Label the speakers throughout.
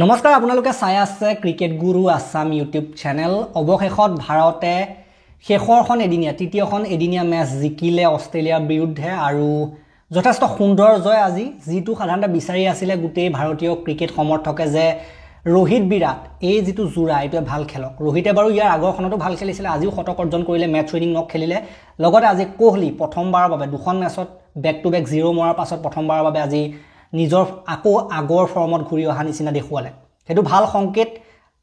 Speaker 1: নমস্কাৰ আপোনালোকে চাই আছে ক্ৰিকেট গুৰু আসাম ইউটিউব চেনেল অৱশেষত ভাৰতে শেষৰখন এদিনীয়া তৃতীয়খন এদিনীয়া মেচ জিকিলে অষ্ট্ৰেলিয়াৰ বিৰুদ্ধে আৰু যথেষ্ট সুন্দৰ জয় আজি জিতু সাধাৰণতে বিচাৰি আছিল গোটেই ভাৰতীয় ক্ৰিকেট সমৰ্থকে যে ৰোহিত বিৰাট এই জিতু জোৰা এটা ভাল খেলক ৰোহিতে বাৰু ইয়াৰ আগৰখনতো ভাল খেলিছিল আজিও শতক অৰ্জন কৰিলে মেচ উইনিং নক খেলিলে লগতে আজি কোহলি প্ৰথমবাৰৰ বাবে দুখন মেচত বেক টু বেক 0 মৰাৰ পাছত প্ৰথমবাৰৰ বাবে আজি নিজৰ আকৌ আগৰ ফৰ্মত ঘূৰি অহা নিচিনা দেখুৱালে হেতু ভাল সংকেত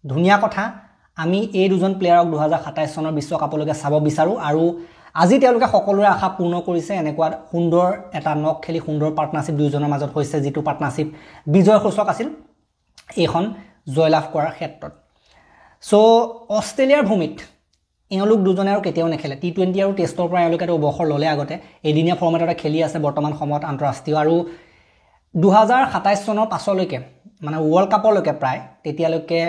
Speaker 1: ধুনিয়া কথা আমি এই দুজন প্লেয়াৰক 2027 চনৰ বিশ্বকাপলৈকে চাব বিচাৰো আৰু আজি তেওঁলোকে সকলোৰে আশা পূৰ্ণ কৰিছে এনেকুৱা সুন্দৰ এটা নক খেলি সুন্দৰ পাৰ্টনাৰশ্বিপ দুজনৰ মাজত হৈছে যেটো পাৰ্টনাৰশ্বিপ বিজয় সূচক আছিল এইখন জয়লাভ কৰাৰ ক্ষেত্ৰত সো অষ্ট্ৰেলিয়াৰ ভূমিত এওঁলোক দুজনে আৰু কেতিয়াও নেখেলে টি20 আৰু টেষ্টৰ পৰা এওঁলোকে অৱসৰ ললে আগতে এদিনীয়া ফৰ্মেটতে খেলি আছে বৰ্তমান সময়ত আন্তঃৰাষ্ট্ৰীয় আৰু 2027 চনৰ পাছলৈকে মানে ওয়াৰ্ল্ড কাপলৈকে প্ৰায় তেতিয়ালৈকে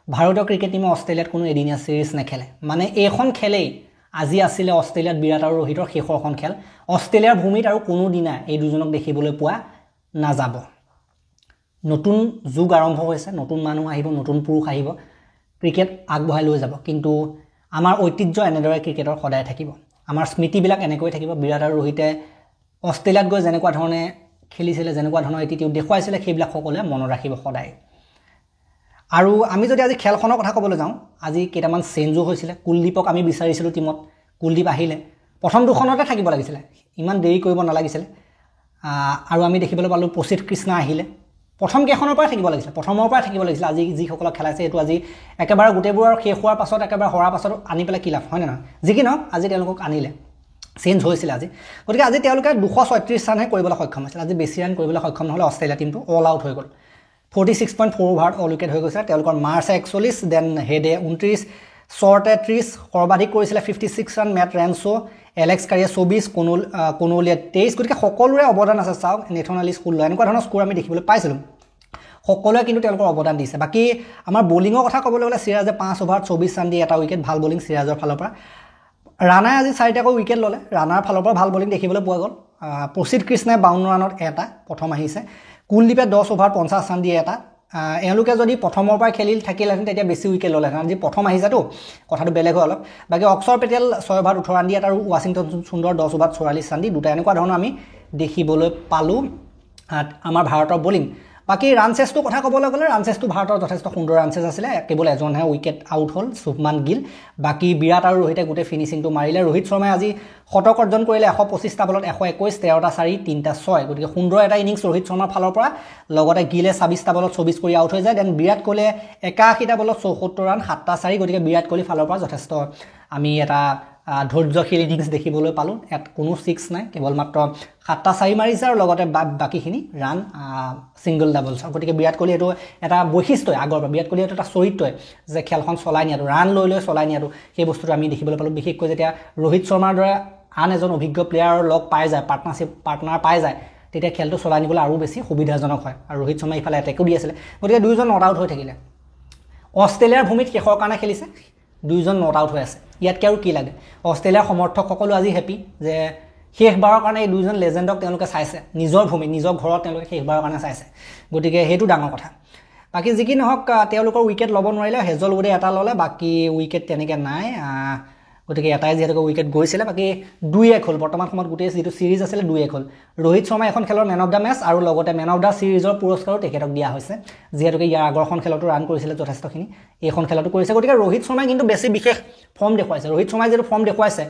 Speaker 1: ভাৰতীয় ক্ৰিকেট টিমে অষ্ট্ৰেলিয়াত কোনো এদিনীয়া সিৰিজ নেখেলে মানে এইখন খেলেই আজি আছিল অষ্ট্ৰেলিয়াত বিৰাট আৰু ৰোহিতৰ শেষৰখন খেল অষ্ট্ৰেলিয়াৰ ভূমিত আৰু কোনো দিনা এই দুজনক দেখিবলৈ পোৱা নাযাব নতুন যুগ আৰম্ভ হৈছে নতুন মানুহ আহিব নতুন পুৰুষ আহিব ক্ৰিকেট আগবঢ়াই লৈ যাব কিন্তু আমাৰ ঐতিহ্য এনেদৰে ক্ৰিকেটৰ সদায় থাকিব আমাৰ স্মৃতিবিলাক এনেকৈ থাকিব বিৰাট আৰু ৰোহিতে অষ্ট্ৰেলিয়াত গৈ যেনেকুৱা ধৰণে খেলিছিলে যেনেকুৱা ধৰণৰ এটিটিউড দেখুৱাইছিল সেইবিলাক সকলোৱে মনত ৰাখিব সদায় আৰু আমি যদি আজি খেলখনৰ কথা ক'বলৈ যাওঁ আজি কেইটামান চেঞ্জো হৈছিল কুলদীপক আমি বিচাৰিছিলো টিমত কুলদীপ আহিলে প্ৰথম দুখনতে থাকিব লাগিছিল ইমান দেৰি কৰিব নালাগিছিল আৰু আমি দেখিবলৈ পালো প্ৰসিদ্ধ কৃষ্ণ আহিলে প্ৰথম কেখনৰ পৰা থাকিব লাগিছিল প্ৰথমৰ পৰা থাকিব লাগিছিল আজি যি সকল খেলাইছে এটো আজি একেবাৰে গুটেবোৰ শেষ হোৱাৰ পাছত একেবাৰে হৰাৰ পাছত আনি পেলাই কি লাভ হয় না যি কি নহওক আজি তেওঁলোকক আনিলে চেঞ্জ হৈছিল আজি গতিকে আজি তেওঁলোকে 236 ৰানহে কৰিবলৈ সক্ষম হৈছিল আজি বেছি ৰান কৰিবলৈ সক্ষম নহলে অষ্ট্ৰেলিয়া টিমটো অল আউট হৈ গ'ল 46.4 ওভাৰ অল উইকেট হৈ গৈছে তেওঁলোকৰ মাৰ্চে 41 দেন হেডে 29 শৰ্টে 30 সৰ্বাধিক কৰিছিল 56 ৰান মেট ৰেনছো এলেক্স কাৰিয়া 24 কোনোলিয়া 23 গতিকে সকলোৰে অৱদান আছে চাওক নেথনালি স্কুল এনেকুৱা ধৰণৰ স্কোৰ আমি দেখিবলৈ পাইছিলো সকলোৱে কিন্তু তেওঁলোকৰ অৱদান দিছে বাকি আমাৰ বোলিঙৰ কথা ক'বলৈ গ'লে সিৰাজে 5 ওভাৰ 24 ৰান দি এটা উইকেট ভাল বোলিং সিৰাজৰ ফালৰ পৰা ৰাণাই আজি 4টাকৈ উইকেট ললে ৰাণাৰ ফালৰ পৰা ভাল বোলিং দেখিবলৈ পোৱা গ'ল প্ৰসিদ্ধ কৃষ্ণে 52 ৰানত এটা প্ৰথম আহিছে কুলদীপে 10 ওভাৰ 50 ৰান দি এটা এওঁলোকে যদি প্ৰথমৰ পৰা খেলিল থাকিলেহেঁতেন তেতিয়া বেছি উইকেট ললেহেঁতেন আজি প্ৰথম আহিছেতো কথাটো বেলেগ হয় অলপ বাকি অক্সৰ পেটেল 6 ওভাৰ 18 ৰান দি এটা আৰু ৱাশ্বিংটন সুন্দৰ 10 ওভাৰ 44 ৰান দি দুটা এনেকুৱা ধৰণৰ আমি দেখিবলৈ পালো আমাৰ ভাৰতৰ বোলিং বাকি ৰানচেছটো কথা ক'বলৈ গ'লে ৰানচেছটো ভাৰতৰ যথেষ্ট সুন্দৰ ৰানচেছ আছিল কেৱল এজনহে উইকেট আউট হ'ল শুভমান গিল বাকি বিৰাট আৰু ৰোহিতে গোটে ফিনিশিংটো মাৰিলে ৰোহিত শৰ্মাই আজি শতক অৰ্জন কৰিলে 125টা বলত 121 13টা 4 3টা 6 গতিকে সুন্দৰ এটা ইনিংছ ৰোহিত শৰ্মাৰ ফালৰ পৰা লগতে গিলে 26টা বলত 24 কৰি আউট হৈ যায় দেন বিৰাট কোহলিয়ে 81টা বলত 74 ৰান 7টা 4 গতিকে বিৰাট কোহলি ফালৰ পৰা যথেষ্ট আমি এটা ধৈৰ্যশীল ইনিংছ দেখিবলৈ পালো ইয়াত কোনো 6 নাই কেৱল মাত্ৰ 7টা 4 মাৰিছে আৰু লগতে বাকিখিনি ৰান সিঙ্গল ডাবলছ গতিকে বিৰাট কোহলি এটো এটা বৈশিষ্ট্য আগৰ পৰা বিৰাট কোহলি এটা চৰিত্ৰই যে খেলখন চলাই নিয়াটো ৰান লৈ লৈ চলাই নিয়াটো সেই বস্তুটো আমি দেখিবলৈ পালো বিশেষকৈ যেতিয়া ৰোহিত শৰ্মাৰ দৰে আন এজন অভিজ্ঞ প্লেয়াৰৰ লগ পাই যায় পাৰ্টনাৰ পাই যায় তেতিয়া খেলটো চলাই নিবলৈ আৰু বেছি সুবিধাজনক হয় আৰু ৰোহিত শৰ্মা ইফালে এটেকো দি আছিল গতিকে দুইজন নট আউট হৈ থাকিলে অষ্ট্ৰেলিয়াৰ ভূমিত শেষৰ কাৰণে খেলিছে দুইজন নট আউট হৈ আছে ইয়াতকে আৰু কি লাগে অষ্ট্ৰেলিয়াৰ সমৰ্থক সকলো আজি হেপি যে শেষবাৰৰ কাৰণে এই দুইজন লেজেণ্ডক তেওঁলোকে চাইছে নিজৰ ভূমি নিজৰ ঘৰত তেওঁলোকে শেষবাৰৰ কাৰণে চাইছে গতিকে হেতু ডাঙৰ কথা বাকি যি কি নহওক তেওঁলোকৰ উইকেট ল'ব নোৱাৰিলে হেজলউডে এটা ল'লে বাকি উইকেট তেনেকে নাই গতিকে এটাই যেহেতু উইকেট গৈছিল বাকি 2-1 হ'ল বৰ্তমান সময়ত গোটেই যেটো সিৰিজ আছিল 2-1 হ'ল ৰোহিত শৰ্মা এখন খেলৰ মেন অফ দা মেচ আৰু লগতে মেন অফ দা সিৰিজৰ পুৰস্কাৰো তেখেতক দিয়া হৈছে যেহেতু ইয়াৰ আগৰখন খেলতো ৰান কৰিছিল যথেষ্টখিনি এইখন খেলতো কৰিছে গতিকে ৰোহিত শৰ্মাই কিন্তু বেছি বিশেষ ফৰ্ম দেখুৱাইছে ৰোহিত শৰ্মাই যেটো ফৰ্ম দেখুৱাইছে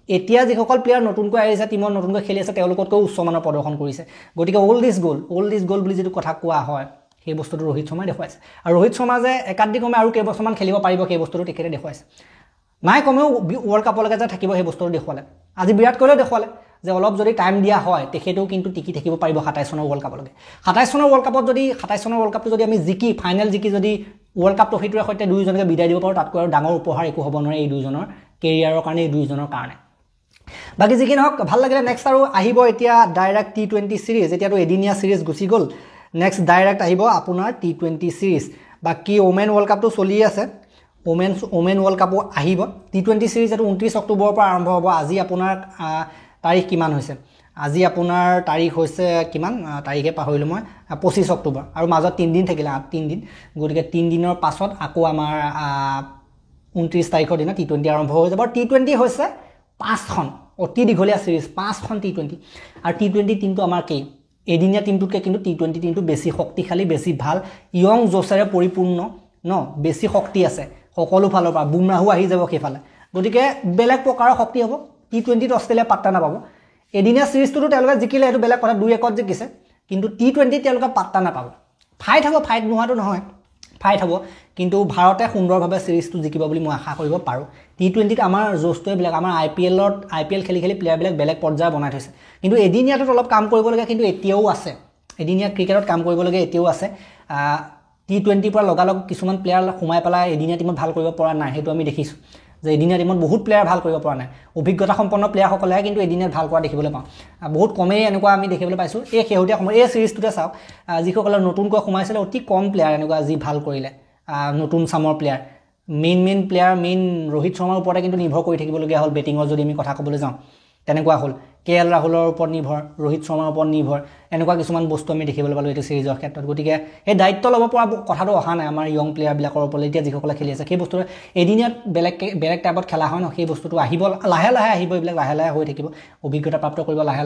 Speaker 1: এতিয়া যিসকল প্লেয়াৰ নতুনকৈ আহিছে টিমৰ নতুনকৈ খেলি আছে তেওঁলোকতকৈ উচ্চ মানৰ প্ৰদৰ্শন কৰিছে গতিকে অল দিস গল বুলি যেটো কথা কোৱা হয় সেই বস্তুটো ৰোহিত শৰ্মাই দেখুৱাইছে আৰু ৰোহিত শৰ্মা যে একাধিকমে আৰু কেইবছৰমান খেলিব পাৰিব সেই বস্তুটো তেখেতে দেখুৱাইছে নাই কমেও ওয়াৰ্ল্ড কাপলৈকে যে থাকিব সেই বস্তুটো দেখুৱালে আজি বিৰাট কোহলিয়ে দেখুৱালে যে অলপ যদি টাইম দিয়া হয় তেখেতেও কিন্তু টিকি থাকিব পাৰিব 27 চনৰ ওয়াৰ্ল্ড কাপলৈকে 27 চনৰ ওয়াৰ্ল্ড কাপত যদি 27 চনৰ ওয়াৰ্ল্ড কাপটো যদি আমি জিকি ফাইনেল জিকি যদি ওয়াৰ্ল্ড কাপ ট্ৰফিটোৰ সৈতে দুইজনকে বিদায় দিব পাৰো তাতকৈ আৰু ডাঙৰ উপহাৰ একো হ'ব নোৱাৰে এই দুইজনৰ কেৰিয়াৰৰ কাৰণে এই দুইজনৰ কাৰণে বাকি যি কি নহওক ভাল লাগিলে নেক্সট আৰু আহিব এতিয়া ডাইৰেক্ট টি20 সিৰিজ এতিয়াতো এদিনীয়া সিৰিজ গুচি গ'ল নেক্সট ডাইৰেক্ট আহিব আপোনাৰ টি20 সিৰিজ বাকি ওমেন ওয়াৰ্ল্ড কাপটো চলি আছে ওমেন ওয়াৰ্ল্ড কাপো আহিব টি20 সিৰিজ এটো 29 অক্টোবৰৰ পৰা আৰম্ভ হ'ব আজি আপোনাৰ তাৰিখ কিমান হৈছে আজি আপোনাৰ তাৰিখ হৈছে কিমান তাৰিখে পাহৰিলোঁ মই 25 অক্টোবৰ আৰু মাজত 3 দিন থাকিলে 3 দিন গতিকে 3 দিনৰ পাছত আকৌ আমাৰ 29 তাৰিখৰ দিনা টি20 আৰম্ভ হৈ যাব টি20 হৈছে 5খন অতি দীঘলীয়া সিৰিজ 5খন টি20 আৰু টি20 টিমটো আমাৰ কি এদিনীয়া টিমটোতকৈ কিন্তু টি20 টিমটো বেছি শক্তিশালী বেছি ভাল ইয়ং জোছেৰে পৰিপূৰ্ণ ন বেছি শক্তি আছে সকলো ফালৰ পৰা বুমৰাহু আহি যাব সেইফালে গতিকে বেলেগ প্ৰকাৰৰ শক্তি হ'ব টি20ত অষ্ট্ৰেলিয়া পাত্তা নাপাব এদিনীয়া সিৰিজটো তেওঁলোকে জিকিলে এটো বেলেগ কথা 2-1ত জিকিছে কিন্তু টি20 তেওঁলোকে পাত্তা নাপাব ফাইট হ'ব ফাইট নোহাটো নহয় ফাইট হ'ব কিন্তু ভাৰতে সুন্দৰভাৱে সিৰিজটো জিকিব বুলি মই আশা কৰিব পাৰো টি20ত আমাৰ জোছটোৱে বেলেগ আমাৰ আইপিএল খেলি প্লেয়াৰ বিলাক বেলেগ পৰ্যায় বনাই থৈছে কিন্তু এদিনীয়াটোত অলপ কাম কৰিবলগীয়া কিন্তু এতিয়াও আছে এদিনীয়া ক্ৰিকেটত কাম কৰিবলগীয়া এতিয়াও আছে টি20 পৰা লগালগ কিছুমান প্লেয়াৰ সোমাই পেলাই এদিনীয়া টিমত ভাল কৰিব পৰা নাই হেতু আমি দেখিছো যে এদিনীয়া টিমত বহুত প্লেয়াৰ ভাল কৰিব পৰা নাই অভিজ্ঞতা সম্পন্ন প্লেয়াৰ সকলে কিন্তু এদিনীয়াত ভাল কৰা দেখিবলৈ পাওঁ বহুত কমেই এনেকুৱা আমি দেখিবলৈ পাইছো এই হেউটিয়া সময় এই সিৰিজটোতে চাওক যিসকলে নতুনকৈ সোমাইছিল অতি কম প্লেয়াৰ এনেকুৱা যি ভাল কৰিলে নতুন সামৰ player main player main Rohit শৰ্মাৰ ওপৰতে কিন্তু নিৰ্ভৰ কৰি থাকিবলগীয়া হ'ল বেটিঙৰ যদি আমি কথা ক'বলৈ যাওঁ তেনেকুৱা হ'ল কেএল ৰাহুলৰ ওপৰত নিৰ্ভৰ ৰোহিত শৰ্মাৰ ওপৰত নিৰ্ভৰ এনেকুৱা কিছুমান বস্তু আমি দেখিবলৈ পালো এইটো সিৰিজৰ ক্ষেত্ৰত গতিকে এই দায়িত্ব ল'ব পৰা কথাটো অহা নাই আমাৰ ইয়ং প্লেয়াৰ বিলাকৰ ওপৰত এতিয়া যিসকলে খেলি আছে সেই বস্তুটো এদিনীয়াত বেলেগ টাইপত খেলা হয় ন সেই বস্তুটো আহিব লাহে আহিব এইবিলাক লাহে হৈ থাকিব অভিজ্ঞতা প্ৰাপ্ত কৰিব লাহে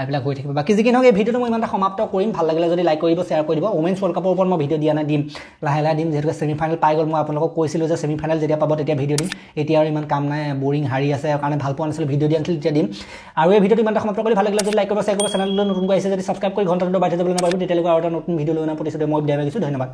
Speaker 1: এইবিলাক হৈ থাকিব বাকি যিকি নহওক এই ভিডিঅটো মই ইমানটা সমাপ্ত কৰিম ভাল লাগিলে যদি লাইক কৰিব শ্বেয়াৰ কৰি দিব ওমেন্স ৱৰ্ল্ড কাপৰ ওপৰত মই ভিডিঅ' দিয়া নাই দিম লাহে দিম যেহেতু সেমিফাইনেল পাই গ'ল মই আপোনালোকক কৈছিলোঁ যে সেমিফাইনেল যেতিয়া পাব তেতিয়া ভিডিঅ' দিম এতিয়া আৰু ইমান কাম নাই বৰিং হাৰি আছে কাৰণে ভাল পোৱা নাছিলোঁ ভিডিঅ' দিয়া নাছিলোঁ তেতিয়া দিম আৰু এই ভিডিঅ'টো ইমানটা সমাপ্ত কৰি ভাল লাগিলে যদি লাইক কৰিব শ্বেয়াৰ কৰিব চেনেললৈ নতুনকৈ আহিছে যদি সাবস্ক্ৰাইব কৰি ঘণ্টাটো বাজি যাবলৈ নাপাব তেতিয়ালৈকে আৰু এটা নতুন ভিডিঅ' লৈ অনাৰ প্ৰতিশ্ৰুতি মই বিদায় মাগিছোঁ ধন্যবাদ